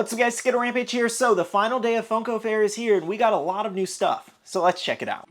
What's up guys, SkittleRampage here. So the final day of Funko Fair is here and we got a lot of new stuff. So let's check it out.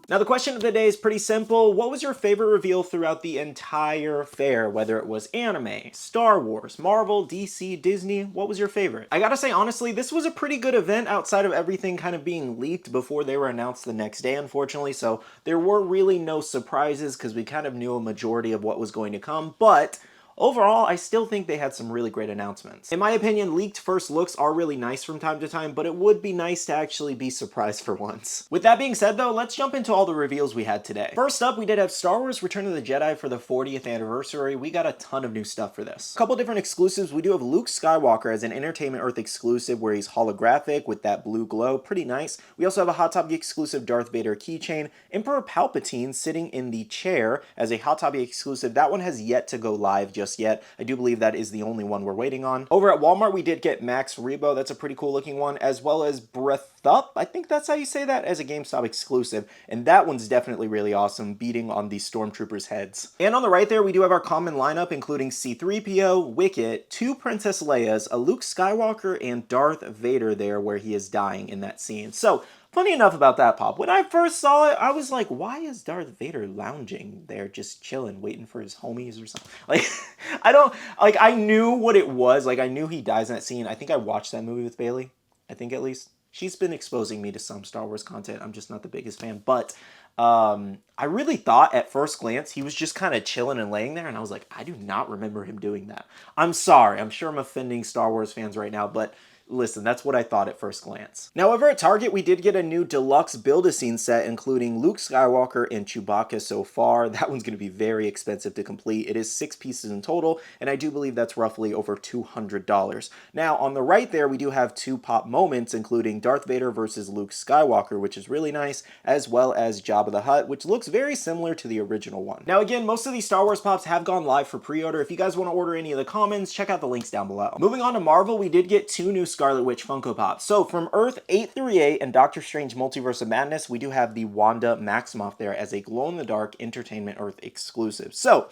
Now the question of the day is pretty simple. What was your favorite reveal throughout the entire fair? Whether it was anime, Star Wars, Marvel, DC, Disney, what was your favorite? I gotta say honestly, this was a pretty good event outside of everything kind of being leaked before they were announced the next day, unfortunately. So there were really no surprises because we kind of knew a majority of what was going to come, but overall, I still think they had some really great announcements. In my opinion, leaked first looks are really nice from time to time, but it would be nice to actually be surprised for once. With that being said though, let's jump into all the reveals we had today. First up, we did have Star Wars Return of the Jedi for the 40th anniversary. We got a ton of new stuff for this. A couple different exclusives. We do have Luke Skywalker as an Entertainment Earth exclusive where he's holographic with that blue glow. Pretty nice. We also have a Hot Topic exclusive Darth Vader keychain. Emperor Palpatine sitting in the chair as a Hot Topic exclusive. That one has yet to go live just yet. I do believe that is the only one we're waiting on. Over at Walmart, we did get Max Rebo. That's a pretty cool looking one, as well as Breath Up. I think that's how you say that, as a GameStop exclusive. And that one's definitely really awesome, beating on the Stormtroopers' heads. And on the right there, we do have our common lineup, including C-3PO, Wicket, 2 Princess Leias, a Luke Skywalker, and Darth Vader there where he is dying in that scene. So, funny enough about that pop, when I first saw it, I was like, why is Darth Vader lounging there just chilling, waiting for his homies or something? Like, I knew what it was. Like, I knew he dies in that scene. I think I watched that movie with Bailey. I think at least. She's been exposing me to some Star Wars content. I'm just not the biggest fan. But I really thought at first glance he was just kind of chilling and laying there. And I was like, I do not remember him doing that. I'm sorry. I'm sure I'm offending Star Wars fans right now. But listen, that's what I thought at first glance. Now, over at Target, we did get a new deluxe Build-A-Scene set, including Luke Skywalker and Chewbacca so far. That one's going to be very expensive to complete. It is 6 pieces in total, and I do believe that's roughly over $200. Now, on the right there, we do have 2 pop moments, including Darth Vader versus Luke Skywalker, which is really nice, as well as Jabba the Hutt, which looks very similar to the original one. Now, again, most of these Star Wars pops have gone live for pre-order. If you guys want to order any of the commons, check out the links down below. Moving on to Marvel, we did get 2 new Scarlet Witch Funko Pops. So from Earth 838 and Doctor Strange Multiverse of Madness, we do have the Wanda Maximoff there as a glow-in-the-dark Entertainment Earth exclusive. So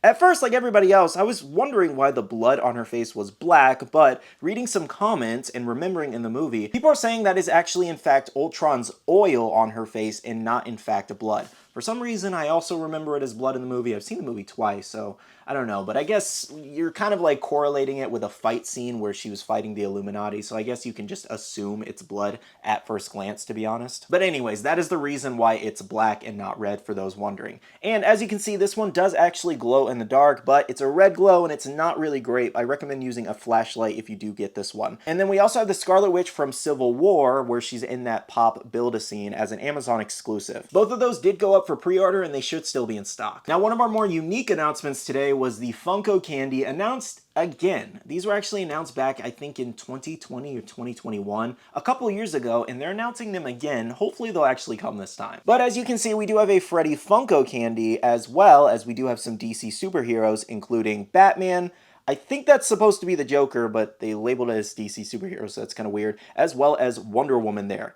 at first, like everybody else, I was wondering why the blood on her face was black, but reading some comments and remembering in the movie, people are saying that is actually in fact Ultron's oil on her face and not in fact blood. For some reason, I also remember it as blood in the movie. I've seen the movie twice, so I don't know. But I guess you're kind of like correlating it with a fight scene where she was fighting the Illuminati, so I guess you can just assume it's blood at first glance, to be honest. But anyways, that is the reason why it's black and not red for those wondering. And as you can see, this one does actually glow in the dark, but it's a red glow and it's not really great. I recommend using a flashlight if you do get this one. And then we also have the Scarlet Witch from Civil War, where she's in that pop Build-A-Scene as an Amazon exclusive. Both of those did go up for pre-order and they should still be in stock. Now, one of our more unique announcements today was the Funko Candy announced again. These were actually announced back, I think, in 2020 or 2021, a couple years ago, and they're announcing them again. Hopefully they'll actually come this time. But as you can see, we do have a Freddy Funko Candy, as well as we do have some DC superheroes, including Batman. I think that's supposed to be the Joker, but they labeled it as DC superheroes, so that's kind of weird, as well as Wonder Woman there.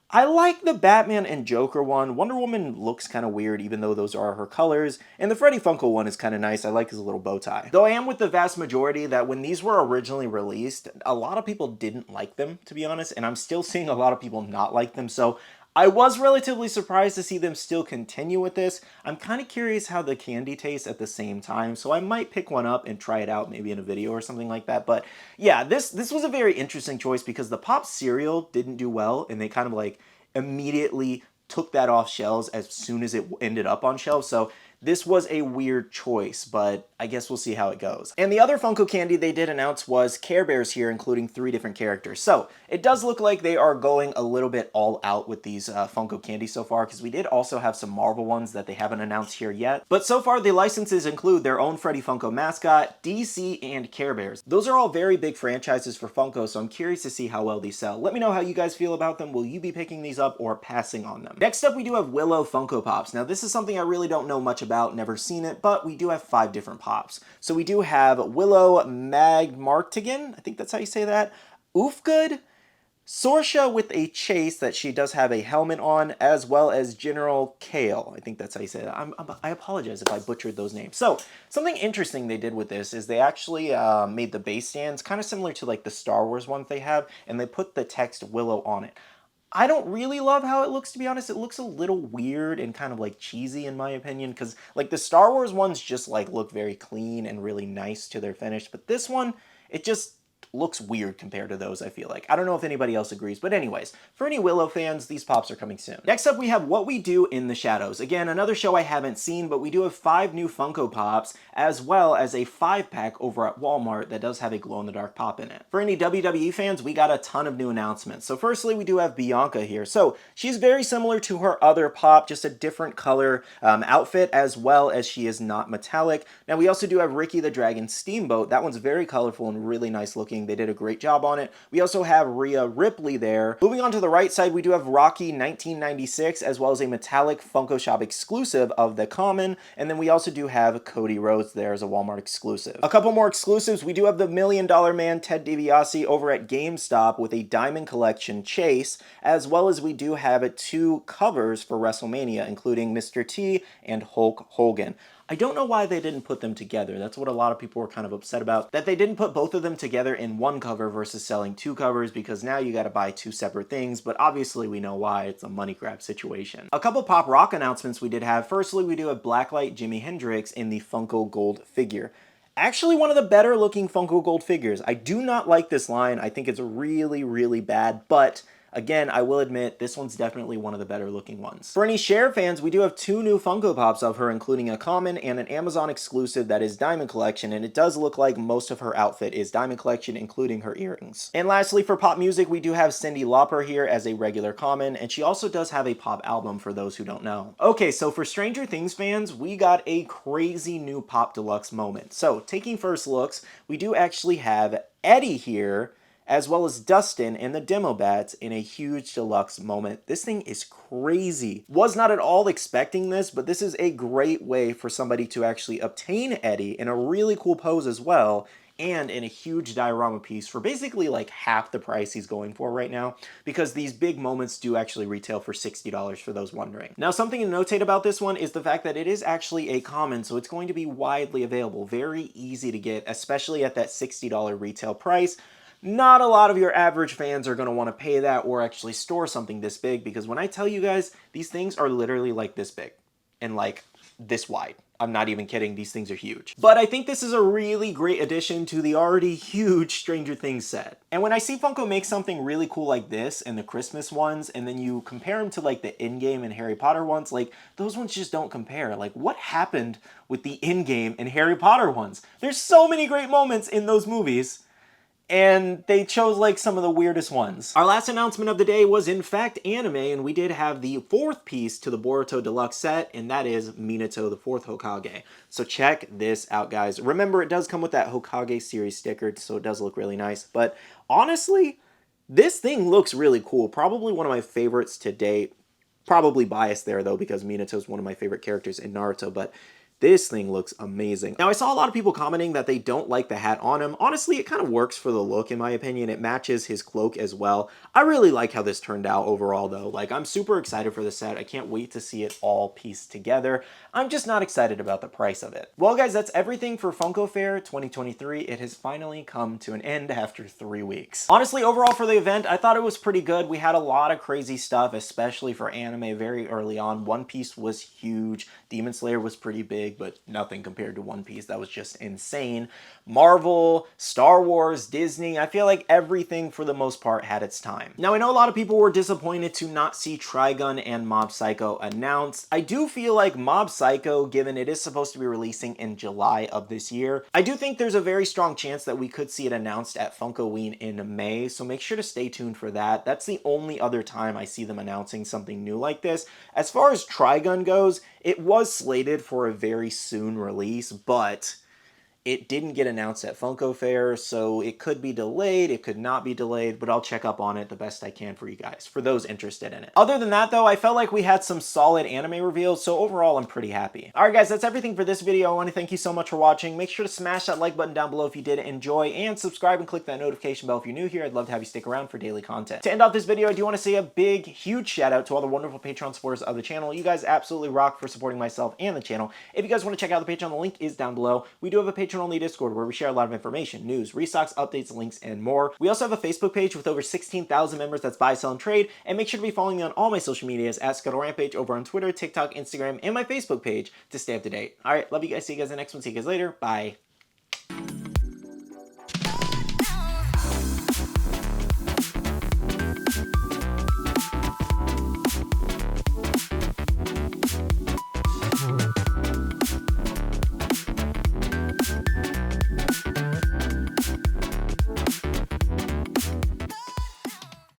I like the Batman and Joker one. Wonder Woman looks kind of weird, even though those are her colors. And the Freddy Funko one is kind of nice. I like his little bow tie. Though I am with the vast majority that when these were originally released, a lot of people didn't like them, to be honest. And I'm still seeing a lot of people not like them. So I was relatively surprised to see them still continue with this. I'm kind of curious how the candy tastes at the same time, so I might pick one up and try it out maybe in a video or something like that. But yeah, this was a very interesting choice because the Pop cereal didn't do well, and they kind of like immediately took that off shelves as soon as it ended up on shelves. So this was a weird choice, but I guess we'll see how it goes. And the other Funko candy they did announce was Care Bears here, including 3 different characters. So it does look like they are going a little bit all out with these Funko candies so far, because we did also have some Marvel ones that they haven't announced here yet. But so far, the licenses include their own Freddy Funko mascot, DC, and Care Bears. Those are all very big franchises for Funko, so I'm curious to see how well these sell. Let me know how you guys feel about them. Will you be picking these up or passing on them? Next up, we do have Willow Funko Pops. Now, this is something I really don't know much about, never seen it, but we do have 5 different pops. So we do have Willow Magmartigan, I think that's how you say that, Oofgood, Sorsha with a chase that she does have a helmet on, as well as General Kale. I think that's how you say it. I apologize if I butchered those names. So, something interesting they did with this is they actually made the base stands kind of similar to like the Star Wars ones they have, and they put the text Willow on it. I don't really love how it looks, to be honest. It looks a little weird and kind of like cheesy in my opinion, because like the Star Wars ones just like look very clean and really nice to their finish, but this one, it just looks weird compared to those, I feel like. I don't know if anybody else agrees, but anyways, for any Willow fans, these pops are coming soon. Next up, we have What We Do in the Shadows. Again, another show I haven't seen, but we do have 5 new Funko Pops, as well as a 5-pack over at Walmart that does have a glow-in-the-dark pop in it. For any WWE fans, we got a ton of new announcements. So firstly, we do have Bianca here. So she's very similar to her other pop, just a different color outfit, as well as she is not metallic. Now, we also do have Ricky the Dragon Steamboat. That one's very colorful and really nice looking. They did a great job on it. We also have Rhea Ripley there. Moving on to the right side, we do have Rocky 1996, as well as a metallic Funko Shop exclusive of the Common, and then we also do have Cody Rhodes there as a Walmart exclusive. A couple more exclusives, we do have the $1 Million Man Ted DiBiase over at GameStop with a Diamond Collection Chase, as well as we do have 2 covers for WrestleMania, including Mr. T and Hulk Hogan. I don't know why they didn't put them together. That's what a lot of people were kind of upset about, that they didn't put both of them together in one cover versus selling 2 covers, because now you gotta buy 2 separate things, but obviously we know why. It's a money grab situation. A couple pop rock announcements we did have. Firstly, we do have Blacklight Jimi Hendrix in the Funko Gold figure. Actually, one of the better looking Funko Gold figures. I do not like this line. I think it's really, really bad, but again, I will admit, this one's definitely one of the better looking ones. For any Cher fans, we do have 2 new Funko Pops of her, including a Common and an Amazon exclusive that is Diamond Collection, and it does look like most of her outfit is Diamond Collection, including her earrings. And lastly, for pop music, we do have Cyndi Lauper here as a regular Common, and she also does have a pop album for those who don't know. Okay, so for Stranger Things fans, we got a crazy new Pop Deluxe moment. So, taking first looks, we do actually have Eddie here, as well as Dustin and the Demo Bats in a huge deluxe moment. This thing is crazy. Was not at all expecting this, but this is a great way for somebody to actually obtain Eddie in a really cool pose as well, and in a huge diorama piece for basically like half the price he's going for right now, because these big moments do actually retail for $60 for those wondering. Now, something to notate about this one is the fact that it is actually a common, so it's going to be widely available, very easy to get, especially at that $60 retail price. Not a lot of your average fans are going to want to pay that or actually store something this big, because when I tell you guys, these things are literally like this big and like this wide. I'm not even kidding, these things are huge. But I think this is a really great addition to the already huge Stranger Things set. And when I see Funko make something really cool like this and the Christmas ones, and then you compare them to like the in-game and Harry Potter ones, like those ones just don't compare. Like what happened with the in-game and Harry Potter ones? There's so many great moments in those movies, and they chose like some of the weirdest ones. Our last announcement of the day was in fact anime, and we did have the 4th piece to the Boruto Deluxe set, and that is Minato, the 4th Hokage. So check this out, guys. Remember, it does come with that Hokage series sticker, so it does look really nice, but honestly, this thing looks really cool. Probably one of my favorites to date. Probably biased there though, because Minato is one of my favorite characters in Naruto, but this thing looks amazing. Now, I saw a lot of people commenting that they don't like the hat on him. Honestly, it kind of works for the look, in my opinion. It matches his cloak as well. I really like how this turned out overall, though. Like, I'm super excited for the set. I can't wait to see it all pieced together. I'm just not excited about the price of it. Well, guys, that's everything for Funko Fair 2023. It has finally come to an end after 3 weeks. Honestly, overall for the event, I thought it was pretty good. We had a lot of crazy stuff, especially for anime very early on. One Piece was huge. Demon Slayer was pretty big, but nothing compared to One Piece. That was just insane. Marvel, Star Wars, Disney, I feel like everything for the most part had its time. Now, I know a lot of people were disappointed to not see Trigun and Mob Psycho announced. I do feel like Mob Psycho, given it is supposed to be releasing in July of this year, I do think there's a very strong chance that we could see it announced at Funkoween in May, so make sure to stay tuned for that. That's the only other time I see them announcing something new like this. As far as Trigun goes, it was slated for a very soon release, but it didn't get announced at Funko Fair, so it could be delayed, it could not be delayed, but I'll check up on it the best I can for you guys, for those interested in it. Other than that though, I felt like we had some solid anime reveals, so overall I'm pretty happy. Alright guys, that's everything for this video. I want to thank you so much for watching. Make sure to smash that like button down below if you did enjoy, and subscribe and click that notification bell if you're new here. I'd love to have you stick around for daily content. To end off this video, I do want to say a big, huge shout out to all the wonderful Patreon supporters of the channel. You guys absolutely rock for supporting myself and the channel. If you guys want to check out the Patreon, the link is down below. We do have a Patreon-only Discord where we share a lot of information, news, restocks, updates, links, and more. We also have a Facebook page with over 16,000 members that's buy, sell, and trade, and make sure to be following me on all my social medias at SkittleRampage over on Twitter, TikTok, Instagram, and my Facebook page to stay up to date. Alright, love you guys. See you guys in the next one. See you guys later. Bye.